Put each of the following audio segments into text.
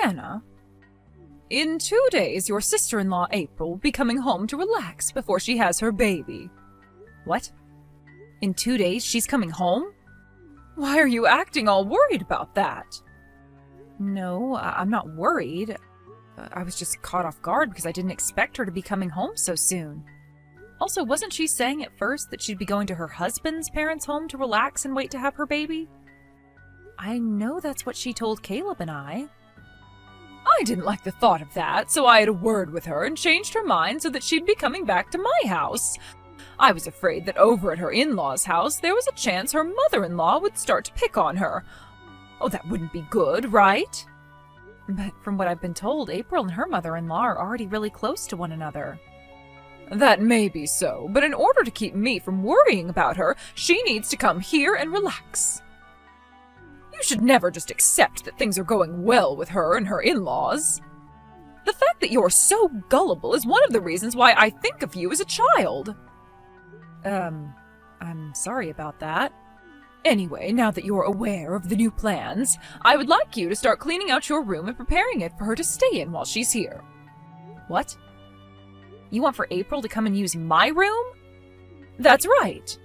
Anna, in 2 days your sister-in-law April will be coming home to relax before she has her baby. What? In 2 days she's coming home? Why are you acting all worried about that? No, I'm not worried. I was just caught off guard because I didn't expect her to be coming home so soon. Also, wasn't she saying at first that she'd be going to her husband's parents' home to relax and wait to have her baby? I know that's what she told Caleb and I. I didn't like the thought of that, so I had a word with her and changed her mind so that she'd be coming back to my house. I was afraid that over at her in-laws' house there was a chance her mother-in-law would start to pick on her. Oh, that wouldn't be good, right? But from what I've been told, April and her mother-in-law are already really close to one another. That may be so, but in order to keep me from worrying about her, she needs to come here and relax. You should never just accept that things are going well with her and her in-laws. The fact that you're so gullible is one of the reasons why I think of you as a child. I'm sorry about that. Anyway, now that you're aware of the new plans, I would like you to start cleaning out your room and preparing it for her to stay in while she's here. What? You want for April to come and use my room? That's right.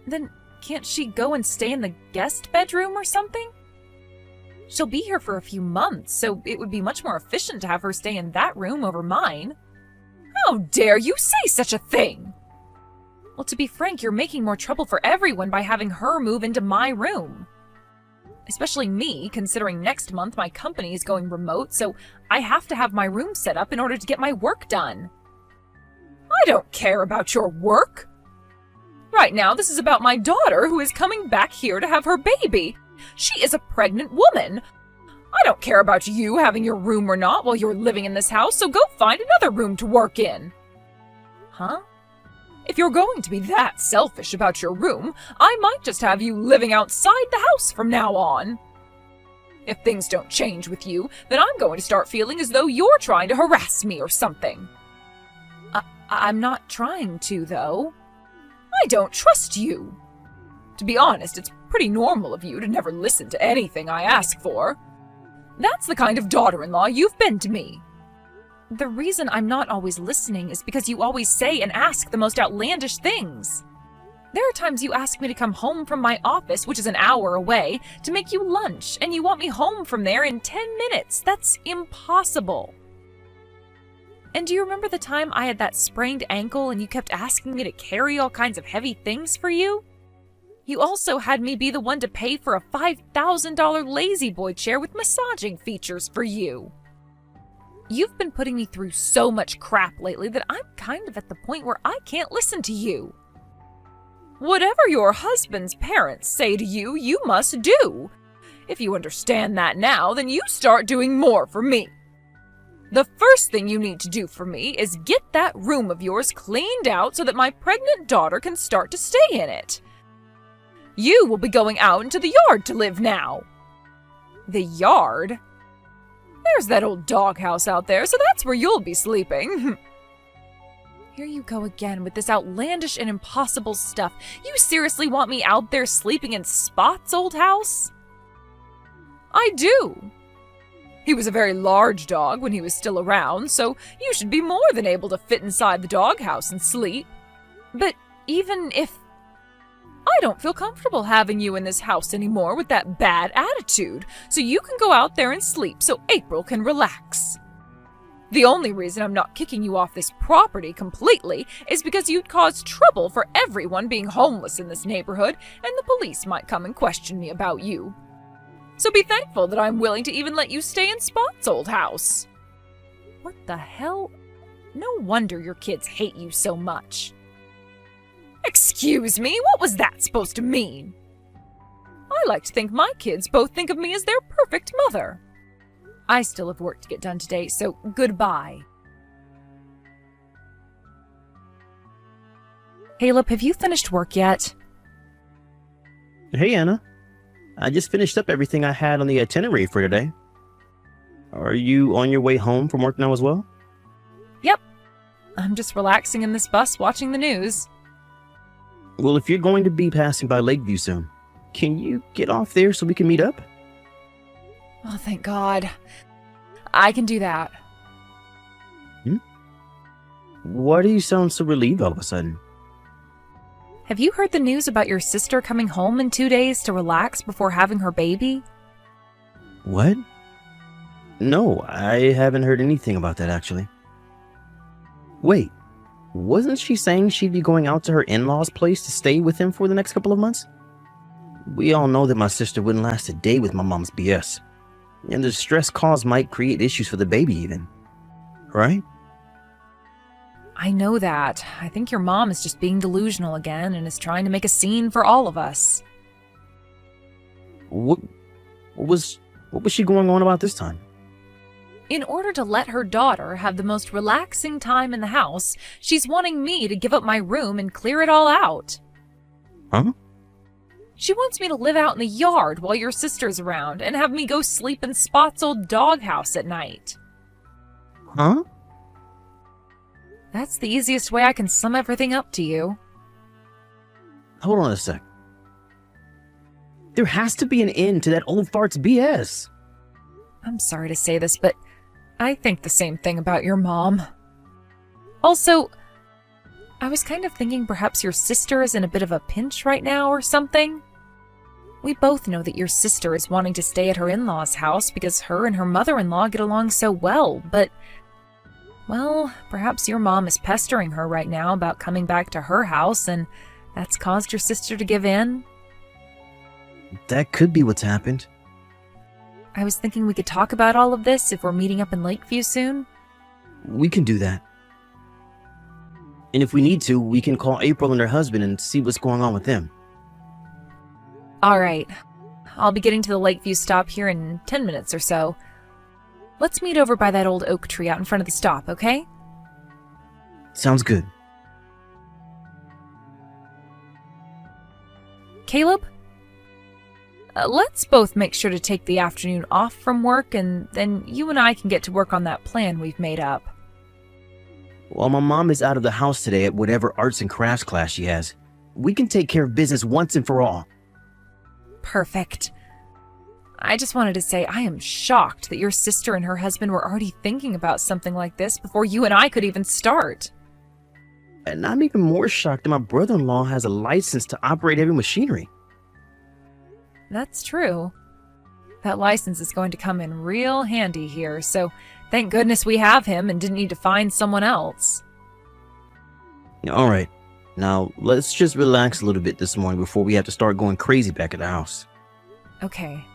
Then can't she go and stay in the guest bedroom or something? She'll be here for a few months, so it would be much more efficient to have her stay in that room over mine. How dare you say such a thing? Well, to be frank, you're making more trouble for everyone by having her move into my room. Especially me, considering next month my company is going remote, so I have to have my room set up in order to get my work done. I don't care about your work. Right now, this is about my daughter who is coming back here to have her baby. She is a pregnant woman. I don't care about you having your room or not while you're living in this house, so go find another room to work in. Huh? If you're going to be that selfish about your room, I might just have you living outside the house from now on. If things don't change with you, then I'm going to start feeling as though you're trying to harass me or something. I'm not trying to, though. I don't trust you. To be honest, it's pretty normal of you to never listen to anything I ask for. That's the kind of daughter-in-law you've been to me. The reason I'm not always listening is because you always say and ask the most outlandish things. There are times you ask me to come home from my office, which is an hour away, to make you lunch, and you want me home from there in 10 minutes. That's impossible. And do you remember the time I had that sprained ankle and you kept asking me to carry all kinds of heavy things for you? You also had me be the one to pay for a $5,000 lazy boy chair with massaging features for you. You've been putting me through so much crap lately that I'm kind of at the point where I can't listen to you. Whatever your husband's parents say to you, you must do. If you understand that now, then you start doing more for me. The first thing you need to do for me is get that room of yours cleaned out so that my pregnant daughter can start to stay in it. You will be going out into the yard to live now. The yard? There's that old doghouse out there, so that's where you'll be sleeping. Here you go again with this outlandish and impossible stuff. You seriously want me out there sleeping in Spot's old house? I do. He was a very large dog when he was still around, so you should be more than able to fit inside the doghouse and sleep. But even if... I don't feel comfortable having you in this house anymore with that bad attitude, so you can go out there and sleep so April can relax. The only reason I'm not kicking you off this property completely is because you'd cause trouble for everyone being homeless in this neighborhood, and the police might come and question me about you. So be thankful that I'm willing to even let you stay in Spot's old house. What the hell? No wonder your kids hate you so much. Excuse me, what was that supposed to mean? I like to think my kids both think of me as their perfect mother. I still have work to get done today, so goodbye. Caleb, have you finished work yet? Hey, Anna. I just finished up everything I had on the itinerary for today. Are you on your way home from work now as well? Yep. I'm just relaxing in this bus watching the news. Well, if you're going to be passing by Lakeview soon, can you get off there so we can meet up? Oh, thank God. I can do that. Why do you sound so relieved all of a sudden? Have you heard the news about your sister coming home in 2 days to relax before having her baby? What? No, I haven't heard anything about that actually. Wait, wasn't she saying she'd be going out to her in-laws' place to stay with him for the next couple of months? We all know that my sister wouldn't last a day with my mom's BS. And the stress caused might create issues for the baby even. Right? I know that. I think your mom is just being delusional again and is trying to make a scene for all of us. What was she going on about this time? In order to let her daughter have the most relaxing time in the house, she's wanting me to give up my room and clear it all out. Huh? She wants me to live out in the yard while your sister's around and have me go sleep in Spot's old doghouse at night. Huh? That's the easiest way I can sum everything up to you. Hold on a sec. There has to be an end to that old fart's BS. I'm sorry to say this, but I think the same thing about your mom. Also, I was kind of thinking perhaps your sister is in a bit of a pinch right now or something. We both know that your sister is wanting to stay at her in-laws' house because her and her mother-in-law get along so well, but, well, perhaps your mom is pestering her right now about coming back to her house, and that's caused your sister to give in. That could be what's happened. I was thinking we could talk about all of this if we're meeting up in Lakeview soon. We can do that. And if we need to, we can call April and her husband and see what's going on with them. All right. I'll be getting to the Lakeview stop here in 10 minutes or so. Let's meet over by that old oak tree out in front of the stop, okay? Sounds good. Caleb? Let's both make sure to take the afternoon off from work, and then you and I can get to work on that plan we've made up. While my mom is out of the house today at whatever arts and crafts class she has, we can take care of business once and for all. Perfect. I just wanted to say I am shocked that your sister and her husband were already thinking about something like this before you and I could even start. And I'm even more shocked that my brother-in-law has a license to operate heavy machinery. That's true. That license is going to come in real handy here, so thank goodness we have him and didn't need to find someone else. All right. Now, let's just relax a little bit this morning before we have to start going crazy back at the house. Okay.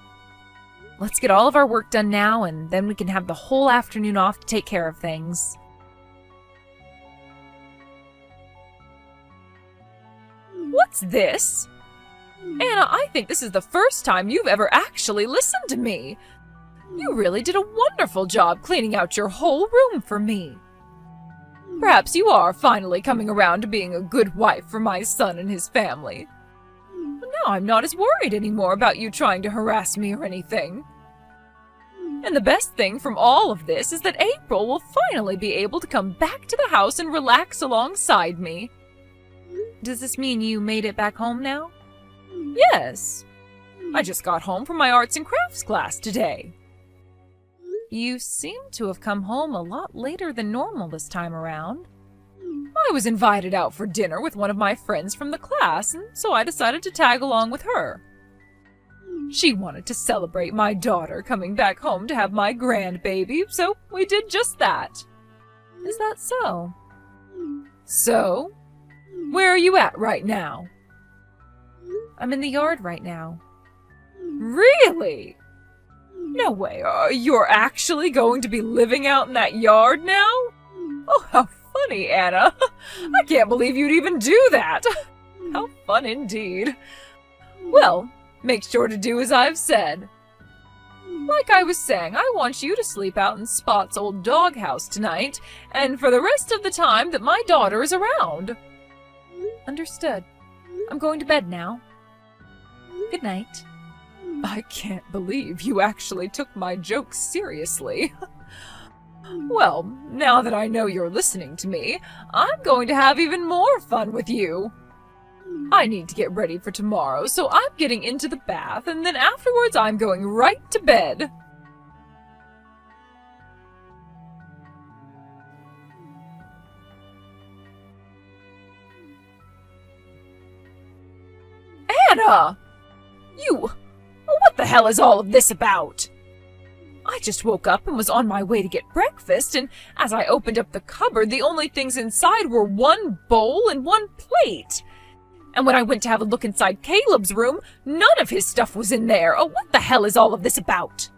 Let's get all of our work done now, and then we can have the whole afternoon off to take care of things. What's this? Anna, I think this is the first time you've ever actually listened to me. You really did a wonderful job cleaning out your whole room for me. Perhaps you are finally coming around to being a good wife for my son and his family. But now I'm not as worried anymore about you trying to harass me or anything. And the best thing from all of this is that April will finally be able to come back to the house and relax alongside me. Does this mean you made it back home now? Yes. I just got home from my arts and crafts class today. You seem to have come home a lot later than normal this time around. I was invited out for dinner with one of my friends from the class, and so I decided to tag along with her. She wanted to celebrate my daughter coming back home to have my grandbaby, so we did just that. Is that so? So, where are you at right now? I'm in the yard right now. Really? No way, you're actually going to be living out in that yard now? Oh, how funny, Anna. I can't believe you'd even do that. How fun indeed. Well, make sure to do as I've said. Like I was saying, I want you to sleep out in Spot's old doghouse tonight, and for the rest of the time that my daughter is around. Understood. I'm going to bed now. Good night. I can't believe you actually took my joke seriously. Well, now that I know you're listening to me, I'm going to have even more fun with you. I need to get ready for tomorrow, so I'm getting into the bath, and then afterwards I'm going right to bed. Anna! What the hell is all of this about? I just woke up and was on my way to get breakfast, and as I opened up the cupboard, the only things inside were one bowl and one plate. And when I went to have a look inside Caleb's room, none of his stuff was in there. Oh, what the hell is all of this about?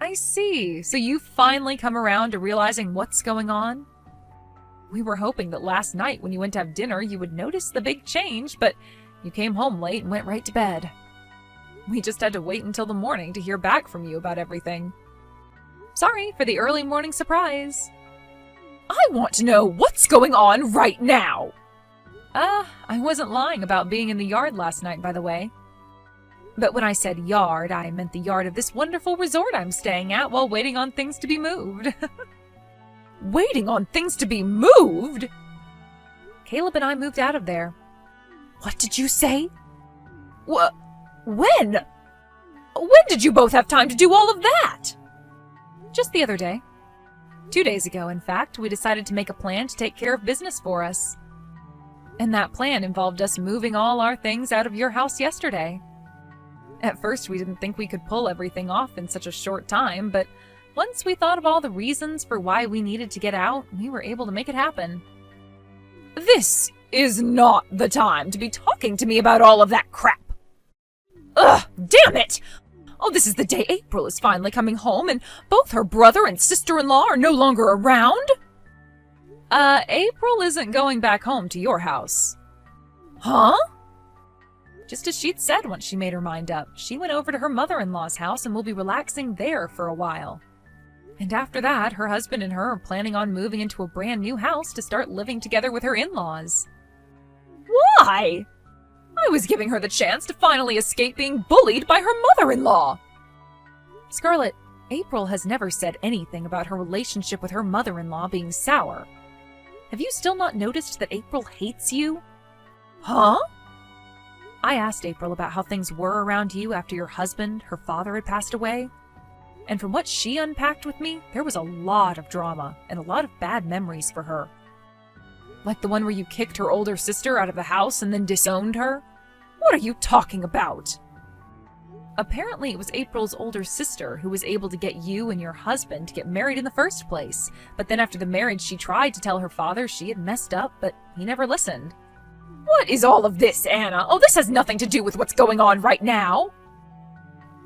I see. So you've finally come around to realizing what's going on? We were hoping that last night when you went to have dinner, you would notice the big change, but you came home late and went right to bed. We just had to wait until the morning to hear back from you about everything. Sorry for the early morning surprise. I want to know what's going on right now. I wasn't lying about being in the yard last night, by the way. But when I said yard, I meant the yard of this wonderful resort I'm staying at while waiting on things to be moved. Waiting on things to be moved? Caleb and I moved out of there. What did you say? When? When did you both have time to do all of that? Just the other day. 2 days ago, in fact, we decided to make a plan to take care of business for us. And that plan involved us moving all our things out of your house yesterday. At first, we didn't think we could pull everything off in such a short time, but once we thought of all the reasons for why we needed to get out, we were able to make it happen. This is not the time to be talking to me about all of that crap. Ugh, damn it! Oh, this is the day April is finally coming home, and both her brother and sister-in-law are no longer around? April isn't going back home to your house. Huh? Just as she'd said once she made her mind up, she went over to her mother-in-law's house and will be relaxing there for a while. And after that, her husband and her are planning on moving into a brand new house to start living together with her in-laws. Why? I was giving her the chance to finally escape being bullied by her mother-in-law. Scarlett, April has never said anything about her relationship with her mother-in-law being sour. Have you still not noticed that April hates you? Huh? I asked April about how things were around you after your husband, her father, had passed away. And from what she unpacked with me, there was a lot of drama and a lot of bad memories for her. Like the one where you kicked her older sister out of the house and then disowned her? What are you talking about? Apparently it was April's older sister who was able to get you and your husband to get married in the first place. But then after the marriage, she tried to tell her father she had messed up, but he never listened. What is all of this, Anna? Oh, this has nothing to do with what's going on right now.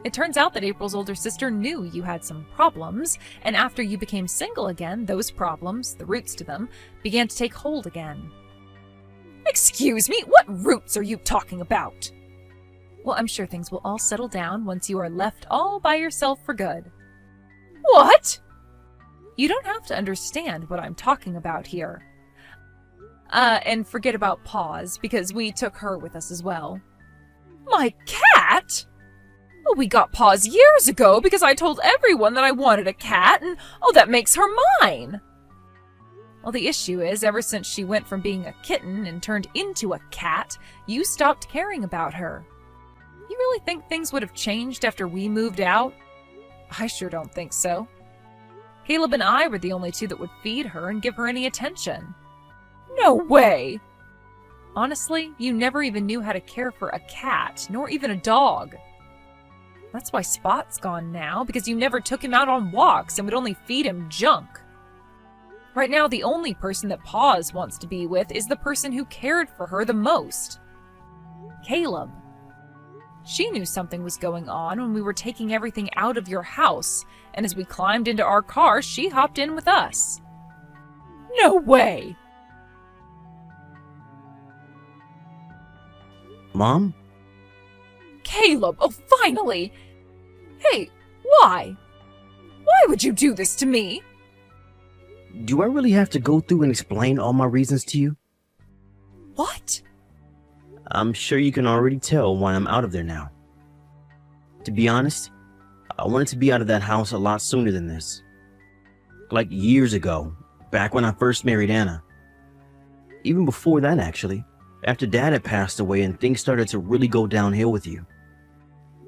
It turns out that April's older sister knew you had some problems, and after you became single again, those problems, the roots to them, began to take hold again. Excuse me, what roots are you talking about? Well, I'm sure things will all settle down once you are left all by yourself for good. What? You don't have to understand what I'm talking about here. And forget about Paws, because we took her with us as well. My cat? Well, we got Paws years ago because I told everyone that I wanted a cat, and that makes her mine. Well, the issue is, ever since she went from being a kitten and turned into a cat, you stopped caring about her. You really think things would have changed after we moved out? I sure don't think so. Caleb and I were the only two that would feed her and give her any attention. No way! Honestly, you never even knew how to care for a cat, nor even a dog. That's why Spot's gone now, because you never took him out on walks and would only feed him junk. Right now, the only person that Paws wants to be with is the person who cared for her the most. Caleb. She knew something was going on when we were taking everything out of your house, and as we climbed into our car, she hopped in with us. No way! Mom? Caleb, oh finally! Hey, why? Why would you do this to me? Do I really have to go through and explain all my reasons to you? What? I'm sure you can already tell why I'm out of there now. To be honest, I wanted to be out of that house a lot sooner than this. Like years ago, back when I first married Anna. Even before that, actually, after Dad had passed away and things started to really go downhill with you.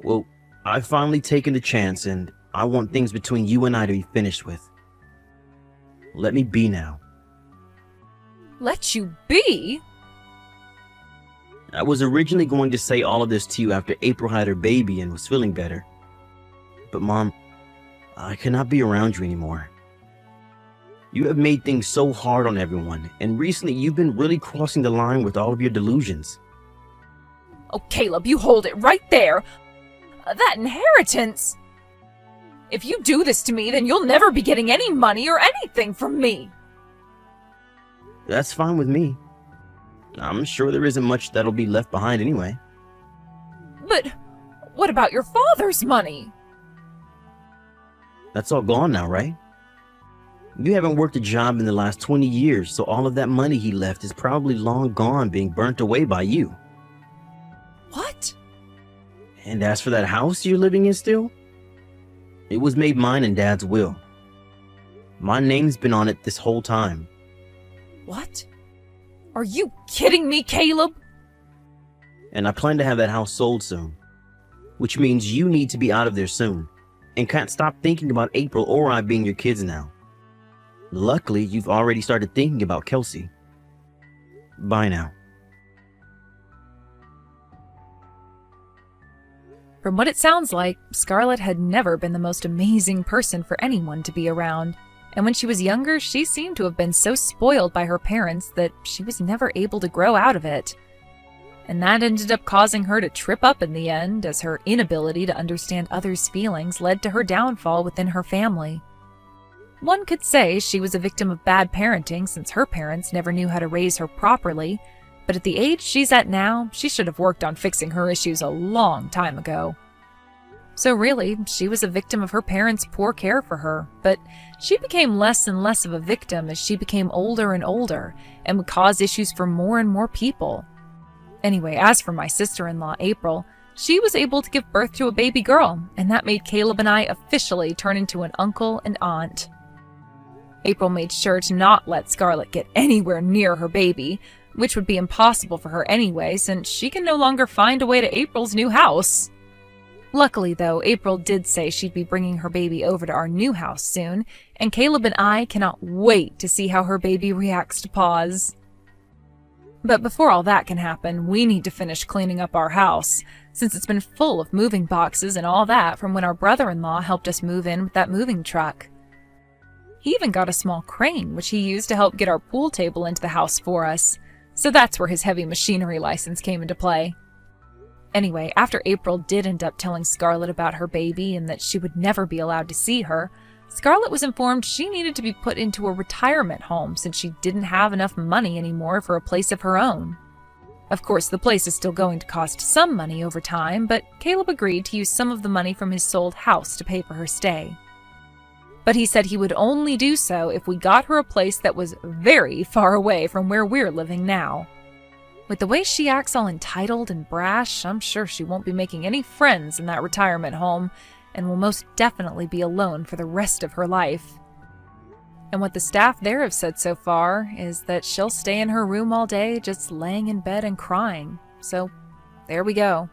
Well, I've finally taken the chance, and I want things between you and I to be finished with. Let me be now. Let you be? I was originally going to say all of this to you after April had her baby and was feeling better. But Mom, I cannot be around you anymore. You have made things so hard on everyone, and recently you've been really crossing the line with all of your delusions. Oh, Caleb, you hold it right there! That inheritance! If you do this to me, then you'll never be getting any money or anything from me! That's fine with me. I'm sure there isn't much that'll be left behind anyway. But what about your father's money? That's all gone now, right? You haven't worked a job in the last 20 years, so all of that money he left is probably long gone, being burnt away by you. What? And as for that house you're living in still, it was made mine in Dad's will. My name's been on it this whole time. What? Are you kidding me, Caleb? And I plan to have that house sold soon, which means you need to be out of there soon, and can't stop thinking about April or I being your kids now. Luckily, you've already started thinking about Kelsey. Bye now. From what it sounds like, Scarlett had never been the most amazing person for anyone to be around. And when she was younger, she seemed to have been so spoiled by her parents that she was never able to grow out of it. And that ended up causing her to trip up in the end, as her inability to understand others' feelings led to her downfall within her family. One could say she was a victim of bad parenting since her parents never knew how to raise her properly, but at the age she's at now, she should have worked on fixing her issues a long time ago. So really, she was a victim of her parents' poor care for her, but she became less and less of a victim as she became older and older and would cause issues for more and more people. Anyway, as for my sister-in-law, April, she was able to give birth to a baby girl, and that made Caleb and I officially turn into an uncle and aunt. April made sure to not let Scarlett get anywhere near her baby, which would be impossible for her anyway since she can no longer find a way to April's new house. Luckily, though, April did say she'd be bringing her baby over to our new house soon, and Caleb and I cannot wait to see how her baby reacts to Paws. But before all that can happen, we need to finish cleaning up our house, since it's been full of moving boxes and all that from when our brother-in-law helped us move in with that moving truck. He even got a small crane, which he used to help get our pool table into the house for us, so that's where his heavy machinery license came into play. Anyway, after April did end up telling Scarlett about her baby and that she would never be allowed to see her, Scarlett was informed she needed to be put into a retirement home since she didn't have enough money anymore for a place of her own. Of course, the place is still going to cost some money over time, but Caleb agreed to use some of the money from his sold house to pay for her stay. But he said he would only do so if we got her a place that was very far away from where we're living now. With the way she acts all entitled and brash, I'm sure she won't be making any friends in that retirement home and will most definitely be alone for the rest of her life. And what the staff there have said so far is that she'll stay in her room all day just laying in bed and crying. So, there we go.